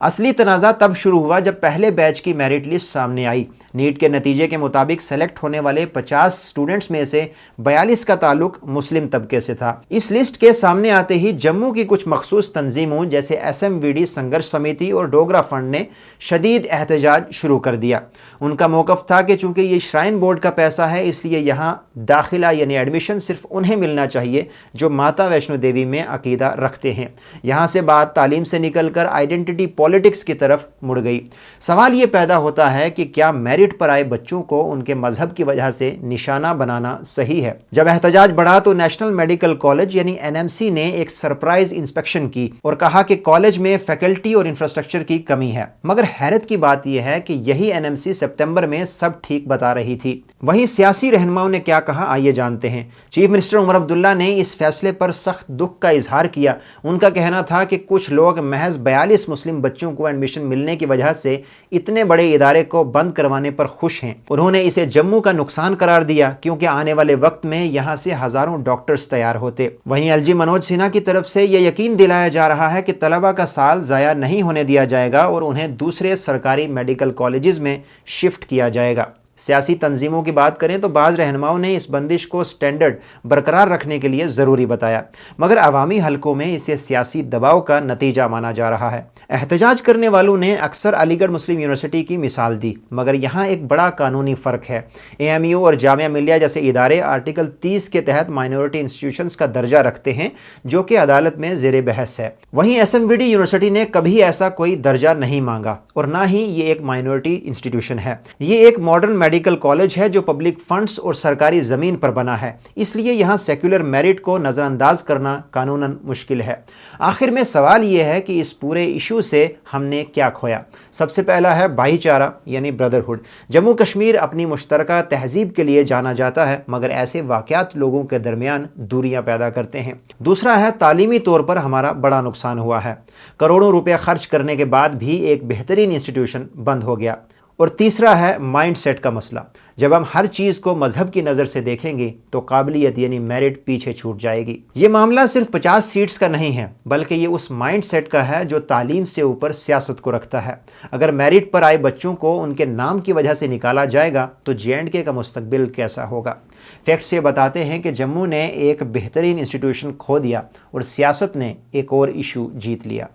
असली तनाज़ा तब शुरू हुआ जब पहले बैच की मेरिट लिस्ट सामने आई। नीट के नतीजे के मुताबिक सेलेक्ट होने वाले 50 स्टूडेंट्स में से 42 का ताल्लुक मुस्लिम तबके से था। इस लिस्ट के सामने आते ही जम्मू की कुछ मखसूस तंजीमों जैसे SMVD संघर्ष समिति और डोगरा फंड ने शदीद एहतजाज शुरू कर दिया। उनका मौक़िफ़ था कि चूँकि ये श्राइन बोर्ड का पैसा है, इसलिए यहाँ दाखिला यानी एडमिशन सिर्फ उन्हें मिलना चाहिए जो माता वैष्णो देवी में अकीदा रखते हैं। यहाँ से बात तालीम से निकल कर आइडेंटिटी पॉलिटिक्स की तरफ मुड़ गई। सवाल ये पैदा होता है कि क्या मेरिट पर आए बच्चों को उनके मजहब की वजह से निशाना बनाना सही है? जब एहतजाज बढ़ा तो नेशनल मेडिकल कॉलेज यानी NMC ने एक सरप्राइज इंस्पेक्शन की और कहा कि कॉलेज में फैकल्टी और इंफ्रास्ट्रक्चर की कमी है। मगर हैरत की बात यह है कि यही NMC सितंबर में सब ठीक बता रही थी। वहीं सियासी रहनुमाओं ने क्या कहा, आइए जानते हैं। चीफ मिनिस्टर उमर अब्दुल्ला ने इस फैसले पर सख्त दुख का इजहार किया। उनका कहना था कि कुछ लोग महज 42 मुस्लिम बच्चों को एडमिशन मिलने की वजह से इतने बड़े इदारे को बंद करवाने पर खुश हैं। उन्होंने इसे जम्मू का नुकसान करार दिया क्योंकि आने वाले वक्त में यहां से हजारों डॉक्टर्स तैयार होते। वहीं LG मनोज सिन्हा की तरफ से यह यकीन दिलाया जा रहा है कि तलबा का साल ज़ाया नहीं होने दिया जाएगा और उन्हें दूसरे सरकारी मेडिकल कॉलेजेस में शिफ्ट किया जाएगा। सियासी तंजीमों की बात करें तो बाज़ रहनुमाओं ने इस बंदिश को स्टैंडर्ड बरकरार रखने के लिए ज़रूरी बताया, मगर अवामी हलकों में इसे सियासी दबाव का नतीजा माना जा रहा है। एहतजाज करने वालों ने अक्सर अलीगढ़ मुस्लिम यूनिवर्सिटी की मिसाल दी, मगर यहाँ एक बड़ा कानूनी फ़र्क है। AMU और जामिया मिलिया जैसे इदारे आर्टिकल 30 के तहत माइनॉरिटी इंस्टीट्यूशंस का दर्जा रखते हैं, जो कि अदालत में ज़ेर बहस है। वहीं SMVD यूनिवर्सिटी ने कभी ऐसा कोई दर्जा नहीं मांगा और ना ही ये एक माइनॉरिटी इंस्टीट्यूशन है। ये एक मॉडर्न मेडिकल कॉलेज है जो पब्लिक फंड्स और सरकारी ज़मीन पर बना है, इसलिए यहाँ सेक्युलर मेरिट को नज़रअंदाज करना कानूनन मुश्किल है। आखिर में सवाल ये है कि इस पूरे इशू से हमने क्या खोया? सबसे पहला है भाईचारा यानी ब्रदरहुड। जम्मू कश्मीर अपनी मुश्तरका तहजीब के लिए जाना जाता है, मगर ऐसे वाक़यात लोगों के दरमियान दूरियां पैदा करते हैं। दूसरा है तालीमी तौर पर हमारा बड़ा नुकसान हुआ है। करोड़ों रुपए खर्च करने के बाद भी एक बेहतरीन इंस्टीट्यूशन बंद हो गया। और तीसरा है माइंड सेट का मसला। जब हम हर चीज़ को मजहब की नज़र से देखेंगे तो काबिलियत यानी मेरिट पीछे छूट जाएगी। ये मामला सिर्फ 50 सीट्स का नहीं है, बल्कि ये उस माइंड सेट का है जो तालीम से ऊपर सियासत को रखता है। अगर मेरिट पर आए बच्चों को उनके नाम की वजह से निकाला जाएगा तो J&K का मुस्तकबिल कैसा होगा? फैक्ट्स ये बताते हैं कि जम्मू ने एक बेहतरीन इंस्टीट्यूशन खो दिया और सियासत ने एक और इशू जीत लिया।